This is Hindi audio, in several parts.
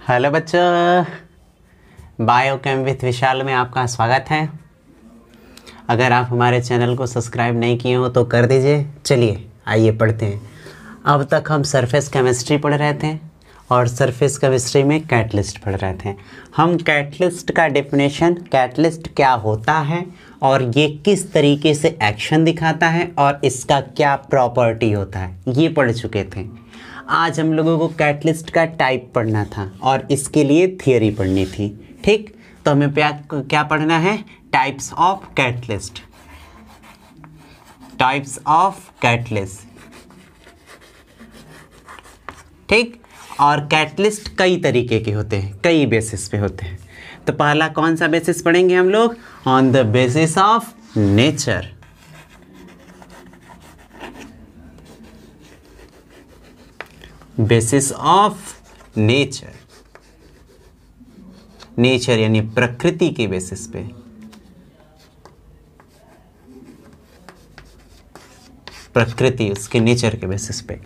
हेलो बच्चों, बायोकेम विथ विशाल में आपका स्वागत है। अगर आप हमारे चैनल को सब्सक्राइब नहीं किए हो तो कर दीजिए। चलिए आइए पढ़ते हैं। अब तक हम सरफेस केमिस्ट्री पढ़ रहे थे और सरफेस केमिस्ट्री में कैटलिस्ट पढ़ रहे थे। हम कैटलिस्ट का डेफिनेशन, कैटलिस्ट क्या होता है और ये किस तरीके से एक्शन दिखाता है और इसका क्या प्रॉपर्टी होता है, ये पढ़ चुके थे। आज हम लोगों को कैटलिस्ट का टाइप पढ़ना था और इसके लिए थियरी पढ़नी थी। ठीक, तो हमें क्या पढ़ना है? Types of catalyst. Types of catalyst, ठीक। और कैटलिस्ट कई तरीके के होते हैं, कई बेसिस पे होते हैं। तो पहला कौन सा बेसिस पढ़ेंगे हम लोग? On the basis of nature. Basis of nature, nature यानी प्रकृति के बेसिस पे। प्रकृति, उसके नेचर के बेसिस पे।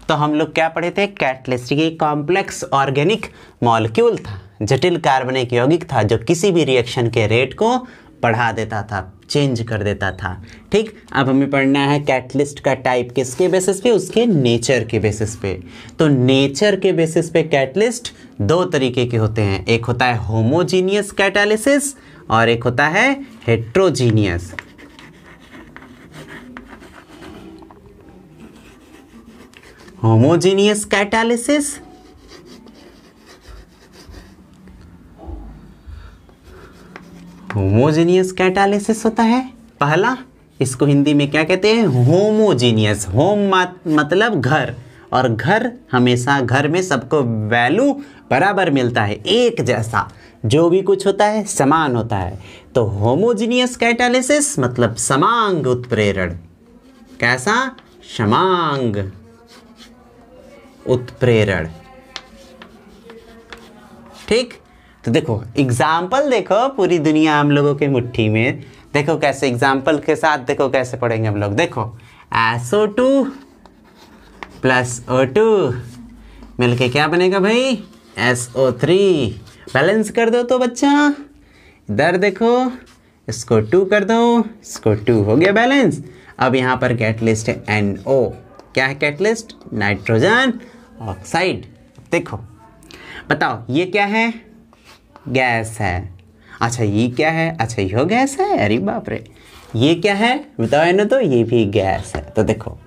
तो हम लोग क्या पढ़े थे? कैटलिस्ट ये कॉम्प्लेक्स ऑर्गेनिक मॉलिक्यूल था, जटिल कार्बनिक यौगिक था जो किसी भी रिएक्शन के रेट को बढ़ा देता था, चेंज कर देता था। ठीक, अब हमें पढ़ना है कैटलिस्ट का टाइप किसके बेसिस पे? उसके नेचर के बेसिस पे। तो नेचर के बेसिस पे कैटलिस्ट दो तरीके के होते हैं। एक होता है होमोजीनियस कैटालिसिस और एक होता है heterogeneous. Homogeneous catalysis, homogeneous catalysis होता है पहला। इसको हिंदी में क्या कहते हैं? होमोजीनियस। होम मतलब घर, और घर हमेशा, घर में सबको वैल्यू बराबर मिलता है, एक जैसा, जो भी कुछ होता है समान होता है। तो होमोजीनियस कैटालिसिस मतलब समांग उत्प्रेरण। कैसा? समांग उत्प्रेरण। ठीक, तो देखो एग्जाम्पल, देखो पूरी दुनिया हम लोगों के मुट्ठी में। देखो कैसे एग्जाम्पल के साथ, देखो कैसे पढ़ेंगे हम लोग। देखो SO2 प्लस O2 मिलके क्या बनेगा भाई? SO3। बैलेंस कर दो तो बच्चा, इधर देखो, इसको 2 कर दो, इसको 2, हो गया बैलेंस। अब यहाँ पर कैटलिस्ट है NO। क्या है कैटलिस्ट? Nitrogen oxide. देखो बताओ ये क्या है? गैस है। अच्छा ये क्या है? अच्छा ये गैस है। अरे बाप रे, ये क्या है बताओ ना। तो ये भी गैस है। तो देखो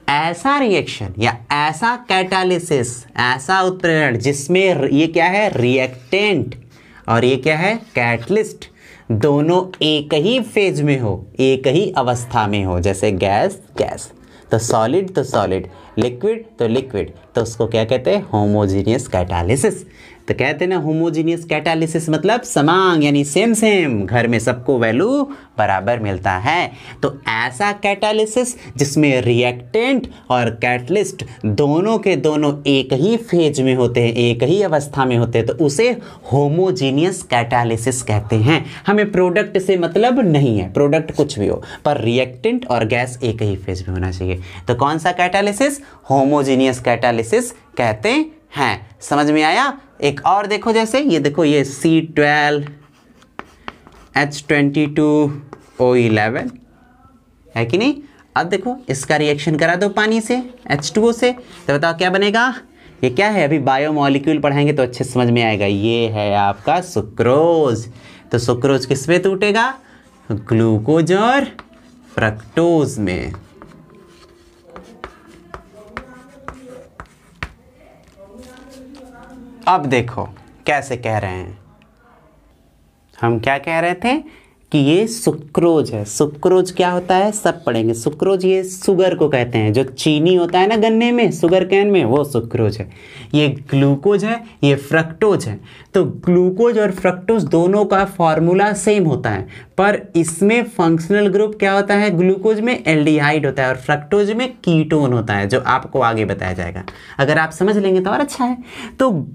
ऐसा रिएक्शन या ऐसा कैटालिसिस, ऐसा उत्प्रेरण जिसमें ये क्या है? रिएक्टेंट, और ये क्या है? कैटलिस्ट, दोनों एक ही फेज में हो, एक ही अवस्था में हो। जैसे गैस गैस, तो सॉलिड तो सॉलिड, लिक्विड तो लिक्विड, तो उसको क्या कहते हैं? Homogeneous catalysis. तो कहते हैं ना होमोजीनियस कैटालिसिस मतलब समान, यानी सेम सेम, घर में सबको वैल्यू बराबर मिलता है। तो ऐसा कैटालिसिस जिसमें रिएक्टेंट और कैटलिस्ट दोनों के दोनों एक ही फेज में होते हैं, एक ही अवस्था में होते हैं, तो उसे होमोजीनियस कैटालिसिस कहते हैं। हमें प्रोडक्ट से मतलब नहीं है, प्रोडक्ट कुछ भी हो, पर रिएक्टेंट और गैस एक ही फेज में होना चाहिए। तो कौन सा कैटालिसिस? होमोजीनियस कैटालिसिस कहते हैं। समझ में आया? एक और देखो, जैसे ये देखो, ये C12 H22O11 है कि नहीं? अब देखो इसका रिएक्शन करा दो पानी से, H2O से, तो बताओ क्या बनेगा? ये क्या है? अभी बायोमॉलिक्यूल पढ़ाएंगे तो अच्छे समझ में आएगा। ये है आपका सुक्रोज। तो सुक्रोज किस में टूटेगा? ग्लूकोज और फ्रक्टोज में। अब देखो कैसे कह रहे हैं हम। क्या कह रहे थे कि ये सुक्रोज है। सुक्रोज क्या होता है सब पढ़ेंगे। सुक्रोज ये शुगर को कहते हैं, जो चीनी होता है ना गन्ने में, शुगर कैन में, वो सुक्रोज है। ये ग्लूकोज है, ये फ्रक्टोज है। तो ग्लूकोज और फ्रक्टोज दोनों का फॉर्मूला सेम होता है, पर इसमें फंक्शनल ग्रुप क्या होता है? ग्लूकोज में एल्डिहाइड होता है और फ्रक्टोज में कीटोन होता है, जो आपको आगे बताया जाएगा। अगर आप समझ लेंगे तो और अच्छा है। तो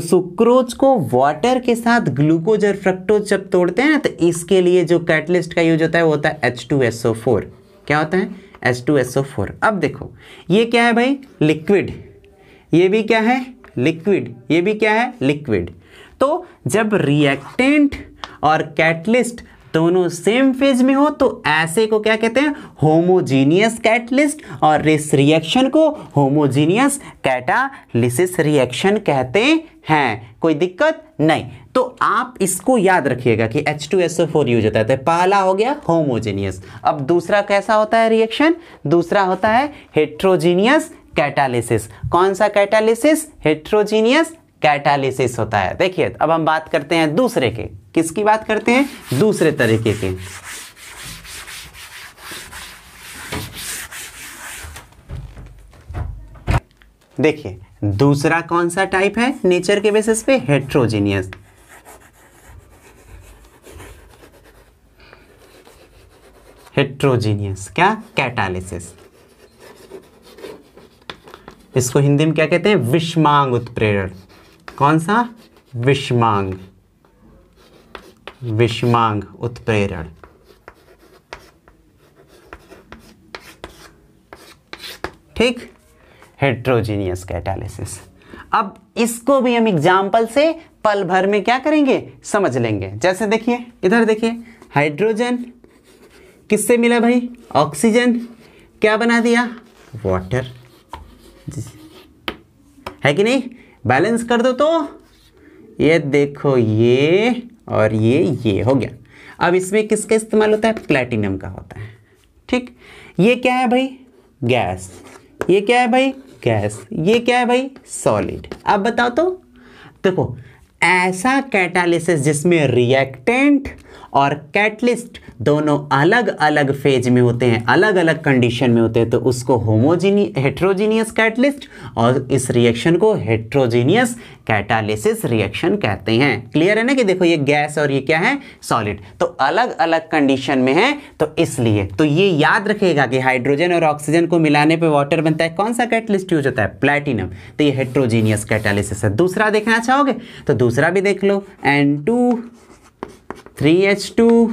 सुक्रोज को वाटर के साथ ग्लूकोज और फ्रक्टोज जब तोड़ते हैं ना, तो इसके लिए जो कैटलिस्ट का यूज होता है वो होता है H2SO4। क्या होता है? H2SO4। अब देखो ये क्या है भाई? लिक्विड। ये भी क्या है? लिक्विड, ये भी क्या है, लिक्विड। तो जब रिएक्टेंट और कैटलिस्ट दोनों सेम फेज में हो तो ऐसे को क्या कहते हैं, होमोजीनियस कैटलिस्ट, और इस रिएक्शन को होमोजीनियस कैटालिसिस रिएक्शन कहते हैं। कोई दिक्कत नहीं। तो आप इसको याद रखिएगा कि H2SO4 यूज होता है। तो पहला हो गया होमोजीनियस। अब दूसरा कैसा होता है रिएक्शन, दूसरा होता है हेट्रोजीनियस कैटालिसिस। कौन सा कैटालिसिस, हेट्रोजीनियस कैटालिसिस होता है। देखिए अब हम बात करते हैं दूसरे के, किसकी बात करते हैं, दूसरे तरीके के। देखिए दूसरा कौन सा टाइप है नेचर के बेसिस पे, हेट्रोजीनियस। हेट्रोजीनियस क्या, कैटालिसिस। इसको हिंदी में क्या कहते हैं, विषमांग उत्प्रेरण। कौन सा, विषमांग, विषमांग उत्प्रेरण। ठीक, हेट्रोजीनियस कैटालिसिस। अब इसको भी हम एग्जाम्पल से पल भर में क्या करेंगे, समझ लेंगे। जैसे देखिए इधर देखिए, हाइड्रोजन किससे मिला भाई, ऑक्सीजन, क्या बना दिया, वाटर, है कि नहीं। बैलेंस कर दो तो ये देखो, ये और ये हो गया। अब इसमें किसका इस्तेमाल होता है, प्लैटिनम का होता है। ठीक, ये क्या है भाई, गैस, ये क्या है भाई, गैस, ये क्या है भाई, सॉलिड। अब बताओ तो, देखो ऐसा कैटालिसिस जिसमें रिएक्टेंट और कैटलिस्ट दोनों अलग अलग फेज में होते हैं, अलग अलग कंडीशन में होते हैं, तो उसको हेट्रोजीनियस कैटलिस्ट और इस रिएक्शन को हेट्रोजीनियस कैटालिसिस रिएक्शन कहते हैं। क्लियर है ना कि देखो ये गैस और ये क्या है, सॉलिड, तो अलग अलग कंडीशन में है, तो इसलिए तो ये याद रखेगा कि हाइड्रोजन और ऑक्सीजन को मिलाने पे वाटर बनता है, कौन सा कैटलिस्ट यूज होता है, प्लैटिनम। तो ये हेट्रोजीनियस कैटालिसिस है। दूसरा देखना चाहोगे तो दूसरा भी देख लो, N2 3H2,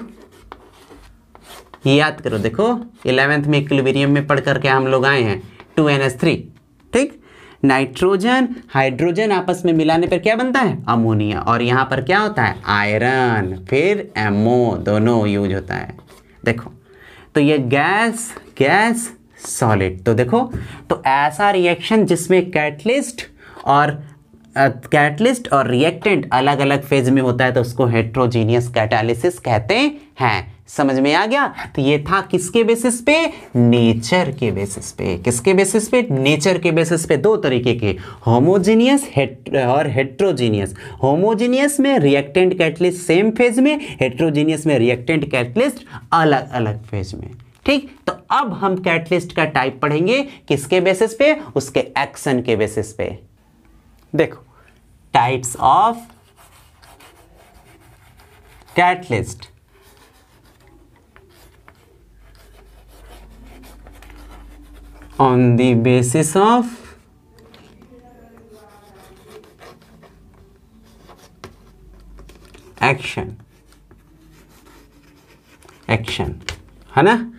याद करो, देखो 11th में इक्विलिब्रियम में पढ़ करके हम लोग आए हैं, 2NH3। ठीक, नाइट्रोजन हाइड्रोजन आपस में मिलाने पर क्या बनता है, अमोनिया, और यहाँ पर क्या होता है, आयरन, फिर MO, दोनों यूज होता है। देखो तो ये गैस गैस सॉलिड, तो देखो तो ऐसा रिएक्शन जिसमें कैटलिस्ट और रिएक्टेंट अलग अलग फेज में होता है तो उसको हेट्रोजीनियस कैटालिसिस कहते हैं। समझ में आ गया। तो ये था किसके बेसिस पे, नेचर के बेसिस पे। किसके बेसिस पे, नेचर के बेसिस पे। दो तरीके के, होमोजीनियस और हेट्रोजीनियस। होमोजीनियस में रिएक्टेंट कैटलिस्ट सेम फेज में, हेट्रोजीनियस में रिएक्टेंट कैटलिस्ट अलग अलग फेज में। ठीक, तो अब हम कैटलिस्ट का टाइप पढ़ेंगे किसके बेसिस पे, उसके एक्शन के बेसिस पे। देखो types of catalyst. On the basis of action, है ना।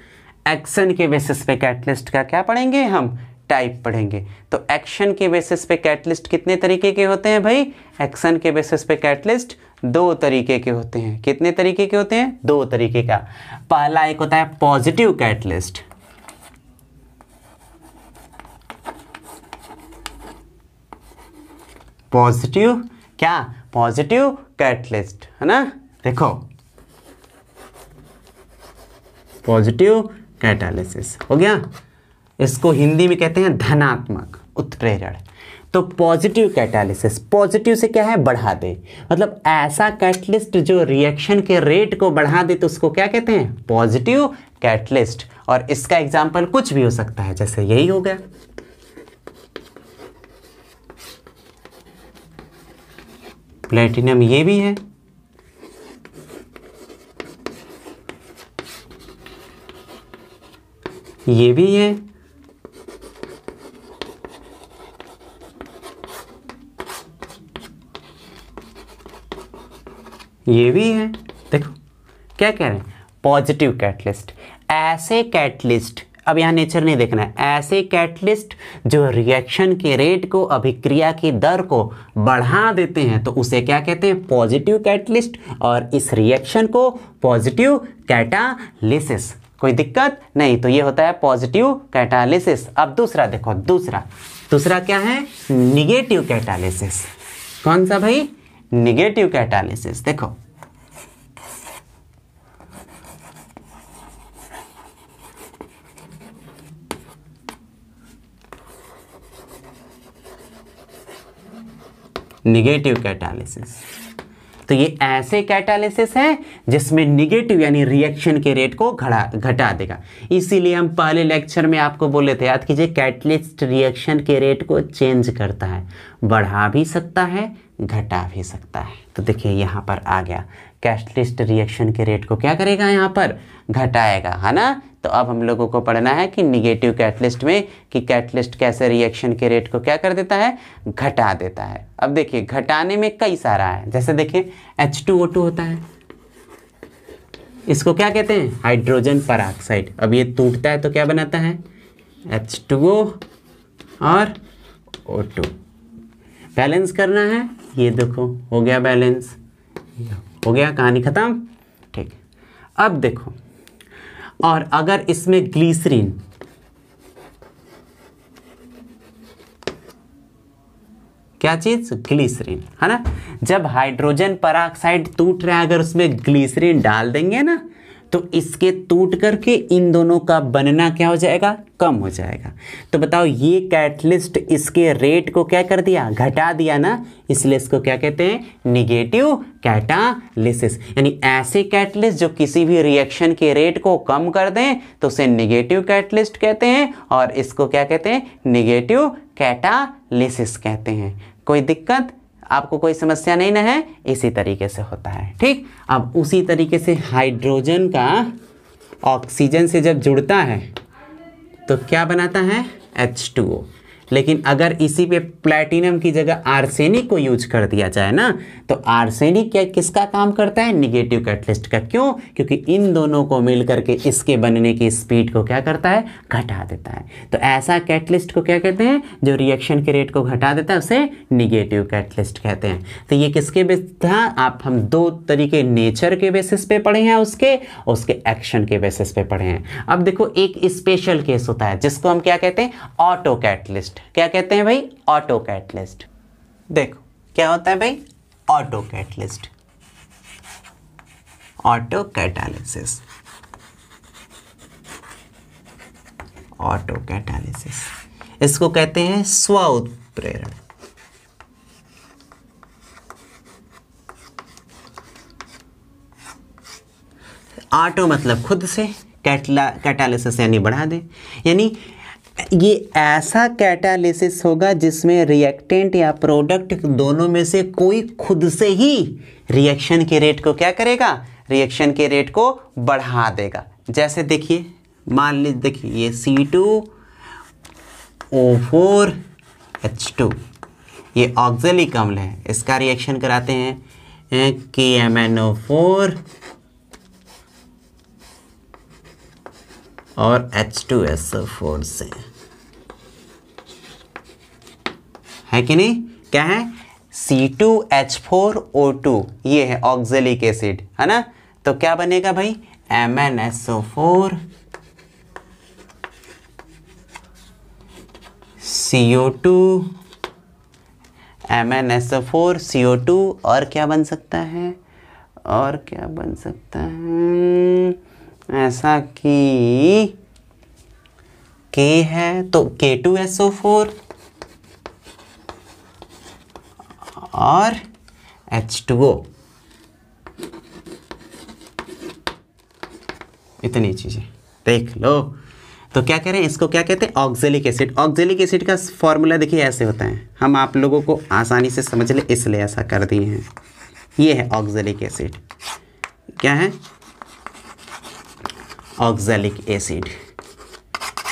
एक्शन के बेसिस पे कैटलिस्ट का क्या पढ़ेंगे हम, टाइप पढ़ेंगे। तो एक्शन के बेसिस पे कैटलिस्ट कितने तरीके के होते हैं भाई, एक्शन के बेसिस पे कैटलिस्ट दो तरीके के होते हैं। कितने तरीके के होते हैं, दो तरीके का। पहला एक होता है पॉजिटिव कैटलिस्ट, पॉजिटिव क्या, पॉजिटिव कैटलिस्ट, है ना। देखो पॉजिटिव कैटालिसिस हो गया, इसको हिंदी में कहते हैं धनात्मक उत्प्रेरण। तो पॉजिटिव कैटालिसिस, पॉजिटिव से क्या है, बढ़ा दे, मतलब ऐसा कैटलिस्ट जो रिएक्शन के रेट को बढ़ा दे तो उसको क्या कहते हैं, पॉजिटिव कैटलिस्ट। और इसका एग्जांपल कुछ भी हो सकता है, जैसे यही हो गया, प्लेटिनम, ये भी है, ये भी है, ये भी है। देखो क्या कह रहे हैं, पॉजिटिव कैटलिस्ट, ऐसे कैटलिस्ट अब यहाँ नेचर नहीं देखना है। ऐसे कैटलिस्ट जो रिएक्शन के रेट को, अभिक्रिया की दर को बढ़ा देते हैं तो उसे क्या कहते हैं? Positive catalyst. और इस रिएक्शन को पॉजिटिव कैटालिसिस। कोई दिक्कत नहीं, तो ये होता है पॉजिटिव कैटालिसिस। अब दूसरा देखो, दूसरा क्या है? Negative catalysis. कौन सा भाई? Negative catalysis. देखो निगेटिव कैटालिसिस, तो ये ऐसे कैटालिसिस है जिसमें निगेटिव यानी रिएक्शन के रेट को घटा देगा। इसीलिए हम पहले लेक्चर में आपको बोले थे, याद कीजिए, कैटलिस्ट रिएक्शन के रेट को चेंज करता है, बढ़ा भी सकता है, घटा भी सकता है। तो देखिए यहाँ पर आ गया, कैटलिस्ट रिएक्शन के रेट को क्या करेगा? यहाँ पर घटाएगा, है ना। तो अब हम लोगों को पढ़ना है कि निगेटिव कैटलिस्ट में कि कैटलिस्ट कैसे रिएक्शन के रेट को क्या कर देता है? घटा देता है। अब देखिए घटाने में कई सारा है, जैसे देखिए H2O2 होता है, इसको क्या कहते हैं? Hydrogen peroxide. अब ये टूटता है तो क्या बनाता है? H2O और O2। बैलेंस करना है, ये देखो हो गया बैलेंस, हो गया, कहानी खत्म। ठीक, अब देखो, और अगर इसमें ग्लिसरीन, क्या चीज? ग्लिसरीन, है ना। जब हाइड्रोजन पराक्साइड टूट रहा है, अगर उसमें ग्लिसरीन डाल देंगे ना, तो इसके टूट करके इन दोनों का बनना क्या हो जाएगा? कम हो जाएगा। तो बताओ, ये कैटलिस्ट इसके रेट को क्या कर दिया? घटा दिया ना, इसलिए इसको क्या कहते हैं? Negative catalysis. यानी ऐसे कैटलिस्ट जो किसी भी रिएक्शन के रेट को कम कर दें तो उसे निगेटिव कैटलिस्ट कहते हैं, और इसको क्या कहते हैं? निगेटिव कैटालिसिस कहते हैं। कोई दिक्कत? आपको कोई समस्या नहीं ना है? इसी तरीके से होता है। ठीक, अब उसी तरीके से हाइड्रोजन का ऑक्सीजन से जब जुड़ता है तो क्या बनाता है? H2O। लेकिन अगर इसी पे प्लैटिनम की जगह आर्सेनिक को यूज कर दिया जाए ना, तो आर्सेनिक क्या किसका काम करता है? निगेटिव कैटलिस्ट का। क्यों? क्योंकि इन दोनों को मिल करके इसके बनने की स्पीड को क्या करता है? घटा देता है। तो ऐसा कैटलिस्ट को क्या कहते हैं? जो रिएक्शन के रेट को घटा देता है उसे निगेटिव कैटलिस्ट कहते हैं। तो ये किसके बेस था? आप हम दो तरीके नेचर के बेसिस पे पढ़े हैं, उसके एक्शन के बेसिस पे पढ़े हैं। अब देखो, एक स्पेशल केस होता है जिसको हम क्या कहते हैं? Auto catalyst. क्या कहते हैं भाई? Auto catalyst. देखो क्या होता है भाई? Auto catalyst, auto catalysis, auto catalysis, इसको कहते हैं स्व उत्प्रेरण। ऑटो मतलब खुद से, कैटालिसिस यानी बढ़ा दे। यानी ये ऐसा कैटालिसिस होगा जिसमें रिएक्टेंट या प्रोडक्ट दोनों में से कोई खुद से ही रिएक्शन के रेट को क्या करेगा? रिएक्शन के रेट को बढ़ा देगा। जैसे देखिए, मान लीजिए, देखिए ये C2O4H2 ये ऑक्जेलिक अम्ल है, इसका रिएक्शन कराते हैं KMnO4 और H2SO4 से, है कि नहीं? क्या है? C2H4O2 ये है ऑक्जेलिक एसिड, है ना। तो क्या बनेगा भाई? MnSO4 CO2 MnSO4 CO2 और क्या बन सकता है? और क्या बन सकता है? ऐसा कि K है तो K2SO4 और H2O, इतनी चीजें देख लो। तो क्या कह रहे हैं? इसको क्या कहते हैं? Oxalic acid. ऑक्जेलिक एसिड का फॉर्मूला देखिए ऐसे होता है, हम आप लोगों को आसानी से समझ ले इसलिए ऐसा कर दिए हैं। ये है ऑक्जेलिक एसिड। क्या है? Oxalic acid.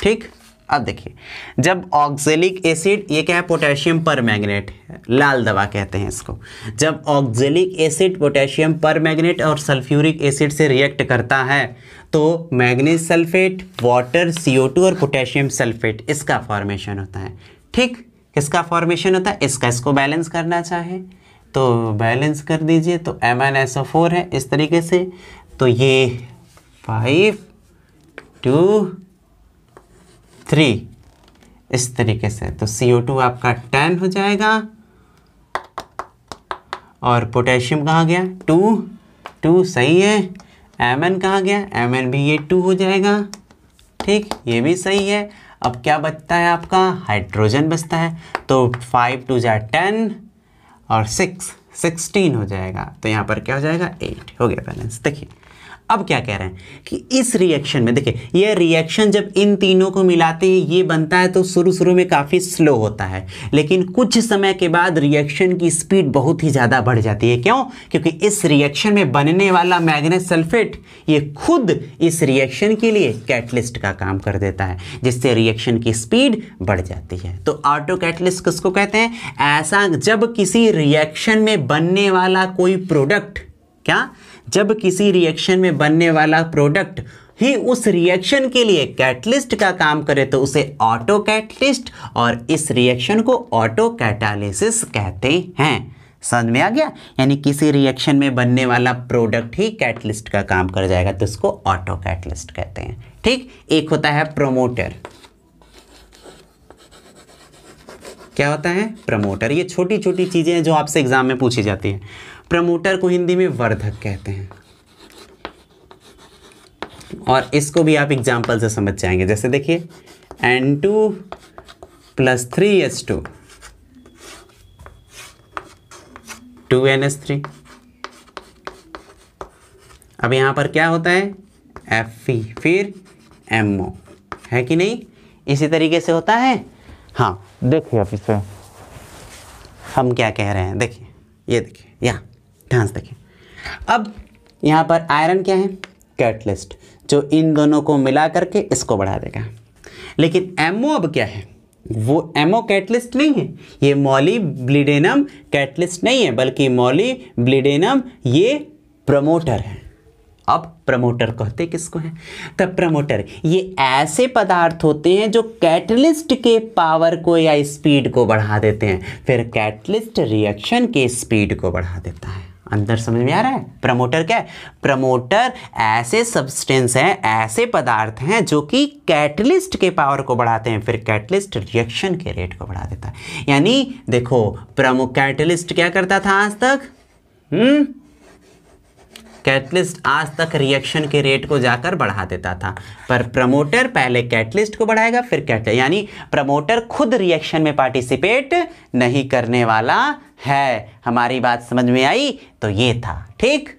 ठीक, अब देखिए, जब ऑक्जेलिक एसिड, ये क्या है, पोटेशियम परमैंगनेट, लाल दवा कहते हैं इसको। जब ऑक्जेलिक एसिड पोटेशियम परमैंगनेट और सल्फ्यूरिक एसिड से रिएक्ट करता है तो मैग्नीज सल्फेट, वाटर, CO2 और पोटेशियम सल्फेट, इसका फॉर्मेशन होता है। ठीक, किसका फॉर्मेशन होता है, इसका। इसको बैलेंस करना चाहे तो बैलेंस कर दीजिए, तो MnSO4 है इस तरीके से, तो ये 5 2 3 इस तरीके से, तो CO2 आपका 10 हो जाएगा और पोटेशियम कहाँ गया, 2 सही है। Mn कहाँ गया, Mn भी ये 2 हो जाएगा। ठीक, ये भी सही है। अब क्या बचता है आपका, हाइड्रोजन बचता है, तो 5 2 जा 10 और 6 16 हो जाएगा, तो यहाँ पर क्या हो जाएगा, 8 हो गया बैलेंस। देखिए अब क्या कह रहे हैं कि इस रिएक्शन में, देखिए ये रिएक्शन जब इन तीनों को मिलाते हैं ये बनता है तो शुरू में काफ़ी स्लो होता है, लेकिन कुछ समय के बाद रिएक्शन की स्पीड बहुत ही ज़्यादा बढ़ जाती है। क्यों? क्योंकि इस रिएक्शन में बनने वाला मैग्नीज सल्फेट ये खुद इस रिएक्शन के लिए कैटलिस्ट का काम कर देता है, जिससे रिएक्शन की स्पीड बढ़ जाती है। तो ऑटो कैटलिस्ट किसको कहते हैं, ऐसा जब किसी रिएक्शन में बनने वाला कोई प्रोडक्ट, क्या, जब किसी रिएक्शन में बनने वाला प्रोडक्ट ही उस रिएक्शन के लिए कैटलिस्ट का काम करे तो उसे ऑटो कैटलिस्ट, और इस रिएक्शन को ऑटो कैटालिसिस कहते हैं। समझ में आ गया? यानी किसी रिएक्शन में बनने वाला प्रोडक्ट ही कैटलिस्ट का काम कर जाएगा तो इसको ऑटो कैटलिस्ट कहते हैं। ठीक, एक होता है प्रोमोटर। क्या होता है, प्रमोटर। ये छोटी छोटी चीजें हैं जो आपसे एग्जाम में पूछी जाती हैं। प्रमोटर को हिंदी में वर्धक कहते हैं, और इसको भी आप एग्जाम्पल से समझ जाएंगे। जैसे देखिए N2 + 3H2 2NH3। अब यहां पर क्या होता है, Fe, फिर MO, है कि नहीं? इसी तरीके से होता है। हाँ देखिए, अब इसमें हम क्या कह रहे हैं, देखिए ये देखिए, यहाँ ध्यान से देखिए। अब यहाँ पर आयरन क्या है, कैटलिस्ट, जो इन दोनों को मिला करके इसको बढ़ा देगा। लेकिन एमओ अब क्या है, वो एमओ कैटलिस्ट नहीं है, ये मॉलिब्डिडेनम कैटलिस्ट नहीं है, बल्कि मॉलिब्डिडेनम ये प्रमोटर है। अब प्रमोटर कहते किसको है, तब प्रमोटर ये ऐसे पदार्थ होते हैं जो कैटलिस्ट के पावर को या स्पीड को बढ़ा देते हैं, फिर कैटलिस्ट रिएक्शन के स्पीड को बढ़ा देता है। अंदर समझ में आ रहा है? प्रमोटर क्या है, प्रमोटर ऐसे सब्सटेंस हैं, ऐसे पदार्थ हैं जो कि कैटलिस्ट के पावर को बढ़ाते हैं, फिर कैटलिस्ट रिएक्शन के रेट को बढ़ा देता है। यानी देखो, कैटलिस्ट क्या करता था आज तक, कैटलिस्ट आज तक रिएक्शन के रेट को जाकर बढ़ा देता था, पर प्रमोटर पहले कैटलिस्ट को बढ़ाएगा फिर कैटलिस्ट, यानी प्रमोटर खुद रिएक्शन में पार्टिसिपेट नहीं करने वाला है। हमारी बात समझ में आई? तो ये था। ठीक,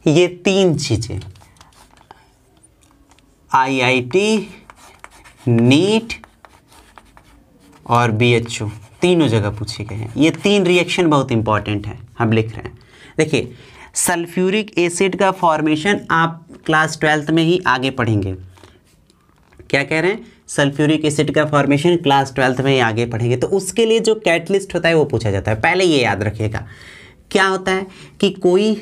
ये तीन चीजें IIT, नीट और BHU तीनों जगह पूछे गए हैं। ये तीन रिएक्शन बहुत इंपॉर्टेंट है, हम लिख रहे हैं। देखिए, सल्फ्यूरिक एसिड का फॉर्मेशन आप क्लास 12th में ही आगे पढ़ेंगे। क्या कह रहे हैं, सल्फ्यूरिक एसिड का फॉर्मेशन क्लास 12th में ही आगे पढ़ेंगे, तो उसके लिए जो कैटलिस्ट होता है वो पूछा जाता है। पहले ये याद रखिएगा, क्या होता है कि कोई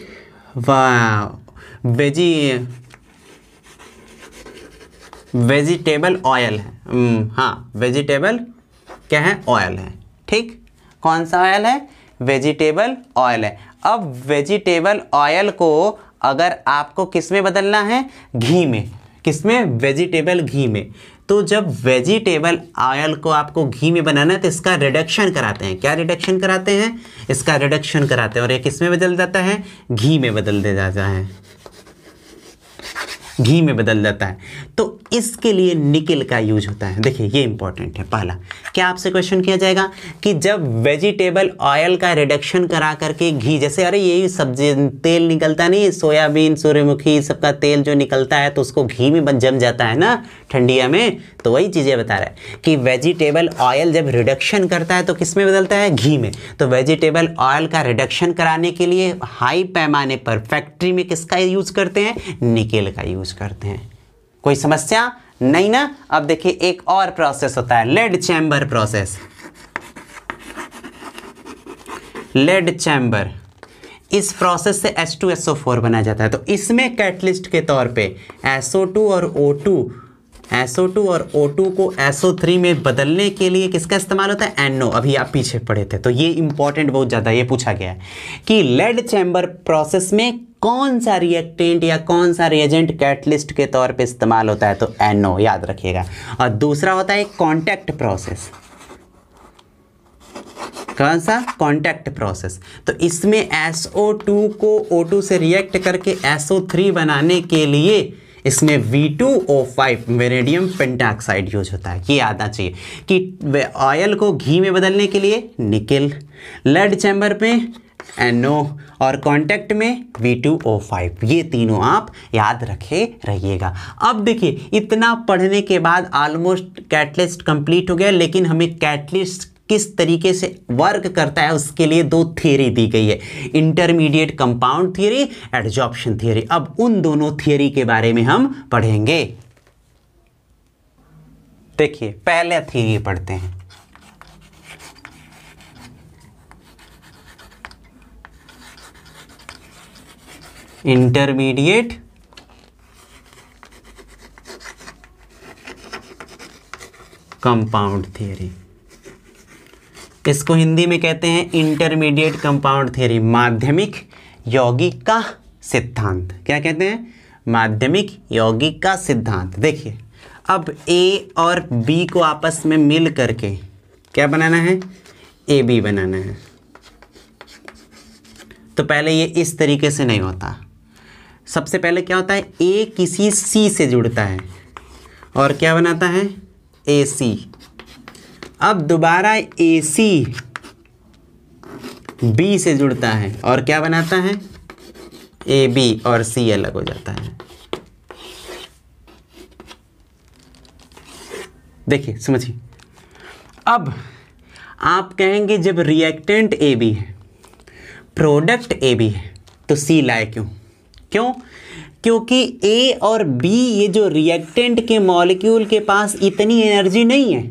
वेजिटेबल ऑयल है, हाँ वेजिटेबल क्या है, ऑयल है। ठीक, कौन सा ऑयल है, वेजिटेबल ऑयल है। अब वेजिटेबल ऑयल को अगर आपको किस में बदलना है, घी में, किस में, वेजिटेबल घी में, तो जब वेजिटेबल ऑयल को आपको घी में बनाना है तो इसका रिडक्शन कराते हैं। क्या रिडक्शन कराते हैं, इसका रिडक्शन कराते हैं, और ये किस में बदल जाता है, घी में बदल दे जाता है, घी में बदल जाता है। तो इसके लिए निकेल का यूज होता है। देखिए ये इंपॉर्टेंट है। पहला क्या आपसे क्वेश्चन किया जाएगा कि जब वेजिटेबल ऑयल का रिडक्शन करा करके घी, जैसे अरे यही सब्जी तेल निकलता नहीं, सोयाबीन, सूर्यमुखी सबका तेल जो निकलता है तो उसको घी में जम जाता है ना ठंडिया में, तो वही चीज़ें बता रहा है कि वेजिटेबल ऑयल जब रिडक्शन करता है तो किस में बदलता है, घी में। तो वेजिटेबल ऑयल का रिडक्शन कराने के लिए हाई पैमाने पर फैक्ट्री में किसका यूज करते हैं, निकेल का यूज करते हैं। कोई समस्या नहीं ना। अब देखिए एक और प्रोसेस होता है lead chamber process. Lead chamber, इस प्रोसेस से H2SO4 बनाया जाता है। तो इसमें कैटलिस्ट के तौर पे SO2 और O2 को SO3 में बदलने के लिए किसका इस्तेमाल होता है? NO। अभी आप पीछे पढ़े थे तो ये इंपॉर्टेंट बहुत ज़्यादा ये पूछा गया है कि लेड चैम्बर प्रोसेस में कौन सा रिएक्टेंट या कौन सा रिएजेंट कैटलिस्ट के तौर पे इस्तेमाल होता है? तो NO, याद रखिएगा। और दूसरा होता है कॉन्टैक्ट प्रोसेस। कौन सा? Contact process. तो इसमें SO2 को O2 से रिएक्ट करके SO3 बनाने के लिए इसमें V2O5 वेनेडियम पेंटाक्साइड यूज होता है। ये आना चाहिए कि ऑयल को घी में बदलने के लिए निकेल, लेड चैम्बर में NO और कॉन्टैक्ट में V2O5। ये तीनों आप याद रखे रहिएगा। अब देखिए इतना पढ़ने के बाद ऑलमोस्ट कैटलिस्ट कंप्लीट हो गया, लेकिन हमें कैटलिस्ट किस तरीके से वर्क करता है उसके लिए दो थियरी दी गई है, intermediate compound theory, adsorption theory. अब उन दोनों थियरी के बारे में हम पढ़ेंगे। देखिए पहले थियरी पढ़ते हैं। इंटरमीडिएट कंपाउंड थियरी, इसको हिंदी में कहते हैं इंटरमीडिएट कंपाउंड थियरी, माध्यमिक यौगिक का सिद्धांत। क्या कहते हैं? माध्यमिक यौगिक का सिद्धांत। देखिए अब ए और बी को आपस में मिल करके क्या बनाना है? AB बनाना है। तो पहले ये इस तरीके से नहीं होता। सबसे पहले क्या होता है? A किसी C से जुड़ता है और क्या बनाता है? AC। अब दोबारा AC B से जुड़ता है और क्या बनाता है? AB और C अलग हो जाता है। देखिए समझिए। अब आप कहेंगे जब रिएक्टेंट AB है, प्रोडक्ट AB है, तो C लाए क्यों? क्योंकि A और B ये जो रिएक्टेंट के मॉलिक्यूल के पास इतनी एनर्जी नहीं है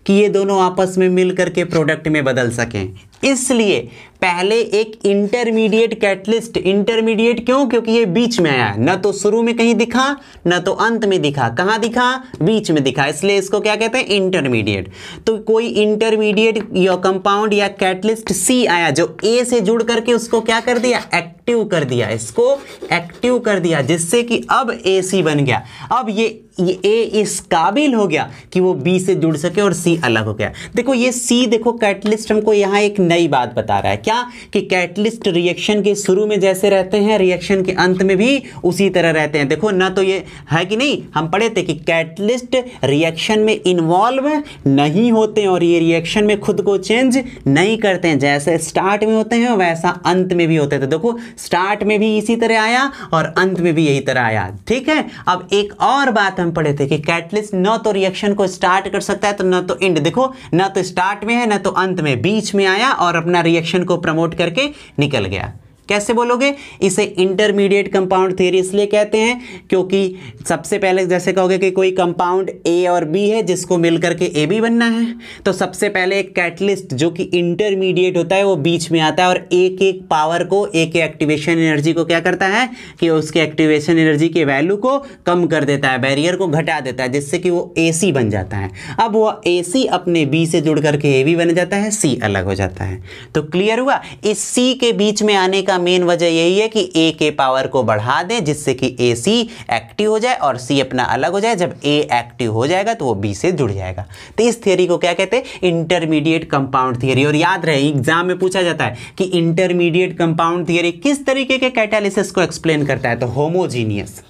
कि ये दोनों आपस में मिल करके प्रोडक्ट में बदल सकें। इसलिए पहले एक इंटरमीडिएट कैटलिस्ट, इंटरमीडिएट क्यों? क्योंकि ये बीच में आया, न तो शुरू में कहीं दिखा न तो अंत में दिखा। कहाँ दिखा? बीच में दिखा, इसलिए इसको क्या कहते हैं? इंटरमीडिएट। तो कोई इंटरमीडिएट या कंपाउंड या कैटलिस्ट C आया जो A से जुड़ करके उसको क्या कर दिया? एक्टिव कर दिया, इसको एक्टिव कर दिया, जिससे कि अब AC बन गया। अब ये A इस काबिल हो गया कि वो B से जुड़ सके और C अलग हो गया। देखो ये C, देखो कैटलिस्ट हमको यहाँ एक नई बात बता रहा है। क्या? कि कैटलिस्ट रिएक्शन के शुरू में जैसे रहते हैं, रिएक्शन के अंत में भी उसी तरह रहते हैं। देखो ना, तो ये है कि नहीं, हम पढ़े थे कि कैटलिस्ट रिएक्शन में इन्वॉल्व नहीं होते हैं और ये रिएक्शन में खुद को चेंज नहीं करते हैं। जैसे स्टार्ट में होते हैं वैसा अंत में भी होते थे। देखो स्टार्ट में भी इसी तरह आया और अंत में भी यही तरह आया। ठीक है। अब एक और बात हम पढ़े थे कि कैटलिस्ट न तो रिएक्शन को स्टार्ट कर सकता है तो न तो एंड। देखो न तो स्टार्ट में है न तो अंत में, बीच में आया और अपना रिएक्शन को प्रमोट करके निकल गया। कैसे बोलोगे? इसे इंटरमीडिएट कंपाउंड थ्योरी इसलिए कहते हैं क्योंकि सबसे पहले जैसे कहोगे कि कोई कंपाउंड A और B है जिसको मिलकर के AB बनना है, तो सबसे पहले एक कैटलिस्ट जो कि इंटरमीडिएट होता है वो बीच में आता है और एक एक पावर को, एक एक्टिवेशन एनर्जी को क्या करता है कि उसके एक्टिवेशन एनर्जी के वैल्यू को कम कर देता है, बैरियर को घटा देता है, जिससे कि वो AC बन जाता है। अब वो AC अपने B से जुड़ करके AB बन जाता है, C अलग हो जाता है। तो क्लियर हुआ? इस C के बीच में आने का मेन वजह यही है कि A के पावर को बढ़ा दें जिससे कि AC एक्टिव हो जाए और C अपना अलग हो जाए। जब A एक्टिव हो जाएगा तो वो B से जुड़ जाएगा। तो इस थियरी को क्या कहते हैं? Intermediate compound theory. और याद रहे एग्जाम में पूछा जाता है कि इंटरमीडिएट कंपाउंड थियरी किस तरीके के कैटालिसिस को एक्सप्लेन करता है? तो होमोजीनियस।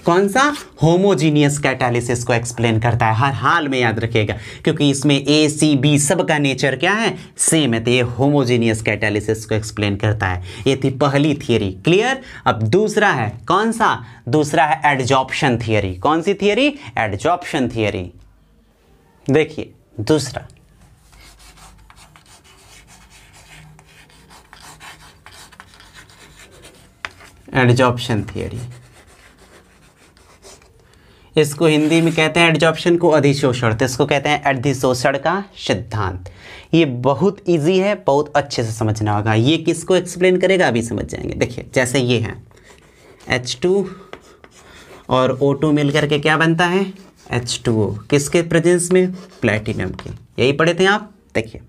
कौन सा? होमोजीनियस कैटालिसिस को एक्सप्लेन करता है। हर हाल में याद रखिएगा क्योंकि इसमें A C B सब का नेचर क्या है? सेम है। तो ये होमोजीनियस कैटालिसिस को एक्सप्लेन करता है। ये थी पहली थियरी। क्लियर? अब दूसरा है कौन सा? दूसरा है एडजॉर्प्शन थियरी। कौन सी थियरी? Adsorption theory. देखिए दूसरा, एडजॉर्प्शन थियरी। इसको हिंदी में कहते हैं एडजॉर्प्शन को अधिशोषण, तो इसको कहते हैं अधिशोषण का सिद्धांत। ये बहुत इजी है, बहुत अच्छे से समझना होगा। ये किसको एक्सप्लेन करेगा अभी समझ जाएंगे। देखिए जैसे ये है H2 और O2 मिलकर के क्या बनता है H2O, किसके प्रेजेंस में, प्लैटिनम के। यही पढ़े थे आप। देखिए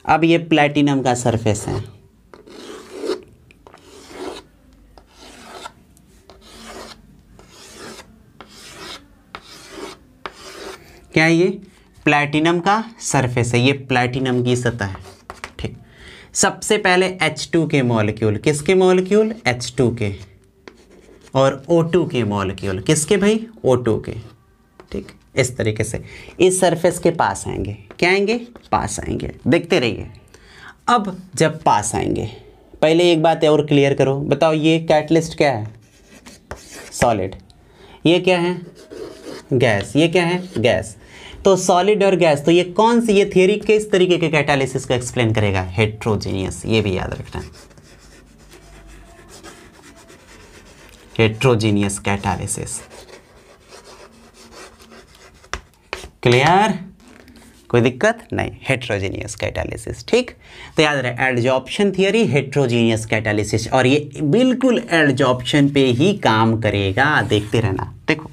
अब ये प्लैटिनम का सरफेस है, क्या है ये प्लैटिनम का सरफेस है, ये प्लैटिनम की सतह है। ठीक, सबसे पहले H2 के मॉलिक्यूल, किसके मॉलिक्यूल, H2 के, और O2 के मॉलिक्यूल, किसके भाई, O2 के। ठीक, इस तरीके से इस सरफेस के पास आएंगे, क्या आएंगे, पास आएंगे। देखते रहिए। अब जब पास आएंगे, पहले एक बात और क्लियर करो, बताओ ये कैटलिस्ट क्या है, सॉलिड, ये क्या है, गैस, ये क्या है, गैस। तो सॉलिड और गैस, तो ये कौन सी, ये थियरी किस तरीके के कैटालिसिस को एक्सप्लेन करेगा, हेट्रोजीनियस। ये भी याद रखना, हेट्रोजीनियस कैटालिसिस। क्लियर, कोई दिक्कत नहीं, हेट्रोजीनियस कैटालिसिस। ठीक, तो याद रहे एडजॉर्प्शन थियरी, हेट्रोजीनियस कैटालिसिस, और ये बिल्कुल एडजॉर्प्शन पे ही काम करेगा, देखते रहना। देखो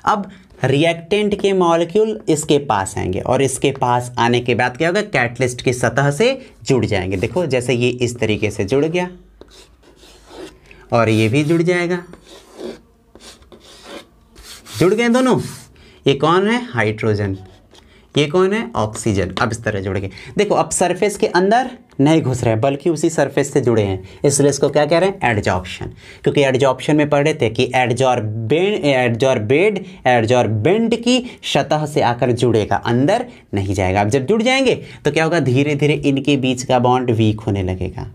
अब रिएक्टेंट के मॉलिक्यूल इसके पास आएंगे, और इसके पास आने के बाद क्या होगा, कैटलिस्ट की सतह से जुड़ जाएंगे। देखो जैसे ये इस तरीके से जुड़ गया, और ये भी जुड़ जाएगा, जुड़ गए दोनों। ये कौन है, हाइड्रोजन, ये कौन है, ऑक्सीजन। अब इस तरह जुड़ गए। देखो अब सरफेस के अंदर नहीं घुस रहे हैं, बल्कि उसी सरफेस से जुड़े हैं, इसलिए इसको क्या कह रहे हैं, एडजॉर्प्शन। क्योंकि एडजॉर्प्शन में पढ़ रहे थे कि एडजॉर्बेंट की सतह से आकर जुड़ेगा, अंदर नहीं जाएगा। अब जब जुड़ जाएंगे तो क्या होगा, धीरे धीरे इनके बीच का बॉन्ड वीक होने लगेगा,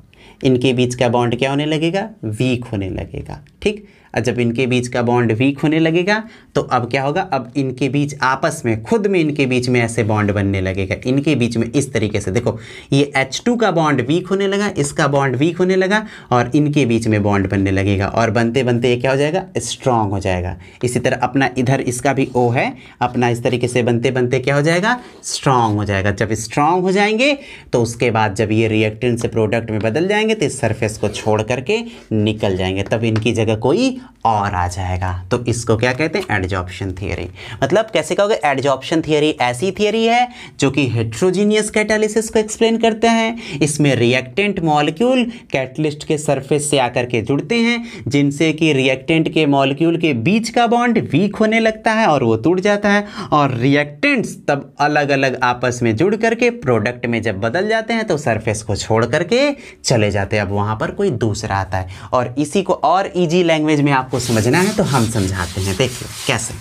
इनके बीच का बॉन्ड क्या होने लगेगा, वीक होने लगेगा। ठीक, और जब इनके बीच का बॉन्ड वीक होने लगेगा तो अब क्या होगा, अब इनके बीच आपस में खुद में इनके बीच में ऐसे बॉन्ड बनने लगेगा, इनके बीच में इस तरीके से। देखो ये H2 का बॉन्ड वीक होने लगा, इसका बॉन्ड वीक होने लगा, और इनके बीच में बॉन्ड बनने लगेगा, और बनते बनते ये क्या हो जाएगा, स्ट्रांग हो जाएगा। इसी तरह अपना इधर इसका भी O है, अपना इस तरीके से बनते बनते क्या हो जाएगा, स्ट्रांग हो जाएगा। जब स्ट्रांग हो जाएंगे तो उसके बाद जब ये रिएक्टेंट से प्रोडक्ट में बदल जाएंगे तो इस सरफेस को छोड़ करके निकल जाएंगे, तब इनकी जगह कोई और आ जाएगा। तो इसको क्या कहते हैं, एडजॉर्प्शन थियरी। मतलब कैसे कहोगे, एडजॉर्प्शन थियरी ऐसी थियरी है जो कि हेट्रोजीनियस कैटालिसिस को एक्सप्लेन करते हैं। इसमें रिएक्टेंट मॉलिक्यूल कैटलिस्ट के सरफेस से आकर के जुड़ते हैं, जिनसे कि रिएक्टेंट के मॉलिक्यूल के बीच का बॉन्ड वीक होने लगता है और वो टूट जाता है, और रिएक्टेंट्स तब अलग अलग आपस में जुड़ करके प्रोडक्ट में जब बदल जाते हैं तो सरफेस को छोड़ करके चले जाते हैं। अब वहाँ पर कोई दूसरा आता है, और इसी को और ईजी लैंग्वेज में आपको समझना है तो हम समझाते हैं। देखिए कैसे,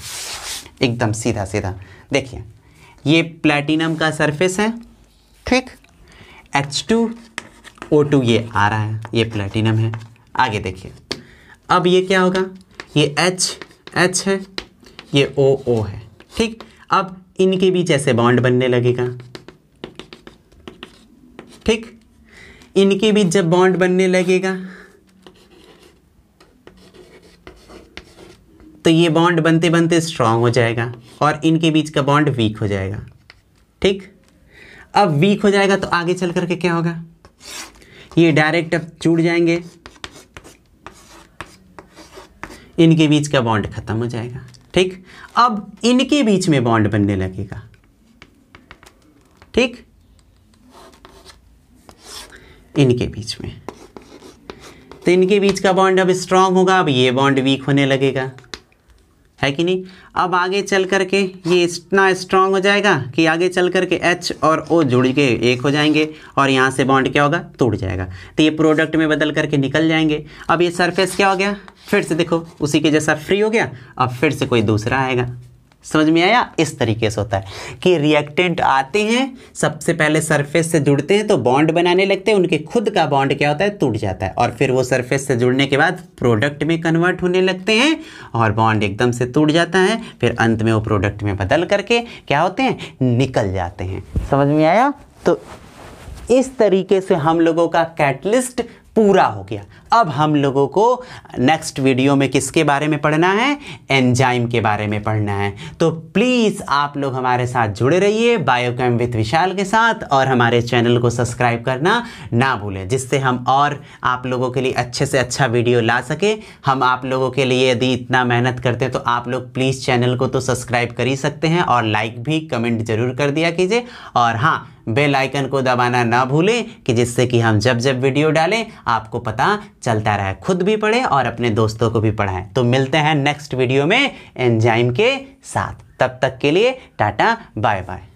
एकदम सीधा सीधा। देखिए ये प्लैटिनम का सरफेस है, ठीक, H2O2 ये आ रहा है, ये प्लैटिनम है। आगे देखिए अब ये क्या होगा, ये H है, ये O है। ठीक, अब इनके बीच ऐसे बॉन्ड बनने लगेगा। ठीक, इनके बीच जब बॉन्ड बनने लगेगा तो ये बॉन्ड बनते बनते स्ट्रांग हो जाएगा, और इनके बीच का बॉन्ड वीक हो जाएगा। ठीक, अब वीक हो जाएगा तो आगे चल करके क्या होगा, ये डायरेक्ट अब जुड़ जाएंगे, इनके बीच का बॉन्ड खत्म हो जाएगा। ठीक, अब इनके बीच में बॉन्ड बनने लगेगा। ठीक, इनके बीच में, तो इनके बीच का बॉन्ड अब स्ट्रांग होगा, अब ये बॉन्ड वीक होने लगेगा, है कि नहीं। अब आगे चल करके ये इतना स्ट्रांग हो जाएगा कि आगे चल करके H और O जुड़ के एक हो जाएंगे, और यहाँ से बॉन्ड क्या होगा, टूट जाएगा, तो ये प्रोडक्ट में बदल करके निकल जाएंगे। अब ये सरफेस क्या हो गया, फिर से देखो उसी के जैसा फ्री हो गया, अब फिर से कोई दूसरा आएगा। समझ में आया, इस तरीके से होता है कि रिएक्टेंट आते हैं, सबसे पहले सरफेस से जुड़ते हैं तो बॉन्ड बनाने लगते हैं, उनके खुद का बॉन्ड क्या होता है, टूट जाता है, और फिर वो सरफेस से जुड़ने के बाद प्रोडक्ट में कन्वर्ट होने लगते हैं, और बॉन्ड एकदम से टूट जाता है, फिर अंत में वो प्रोडक्ट में बदल करके क्या होते हैं, निकल जाते हैं। समझ में आया। तो इस तरीके से हम लोगों का कैटलिस्ट पूरा हो गया। अब हम लोगों को नेक्स्ट वीडियो में किसके बारे में पढ़ना है, एंजाइम के बारे में पढ़ना है। तो प्लीज़ आप लोग हमारे साथ जुड़े रहिए बायोकेम विद विशाल के साथ, और हमारे चैनल को सब्सक्राइब करना ना भूलें, जिससे हम और आप लोगों के लिए अच्छे से अच्छा वीडियो ला सके। हम आप लोगों के लिए यदि इतना मेहनत करते हैं तो आप लोग प्लीज़ चैनल को तो सब्सक्राइब कर ही सकते हैं, और लाइक भी कमेंट ज़रूर कर दिया कीजिए, और हाँ, बेल आइकन को दबाना ना भूलें कि जिससे कि हम जब जब वीडियो डालें आपको पता चलता रहे, खुद भी पढ़ें और अपने दोस्तों को भी पढ़ाएं। तो मिलते हैं नेक्स्ट वीडियो में एंजाइम के साथ, तब तक के लिए टाटा बाय बाय।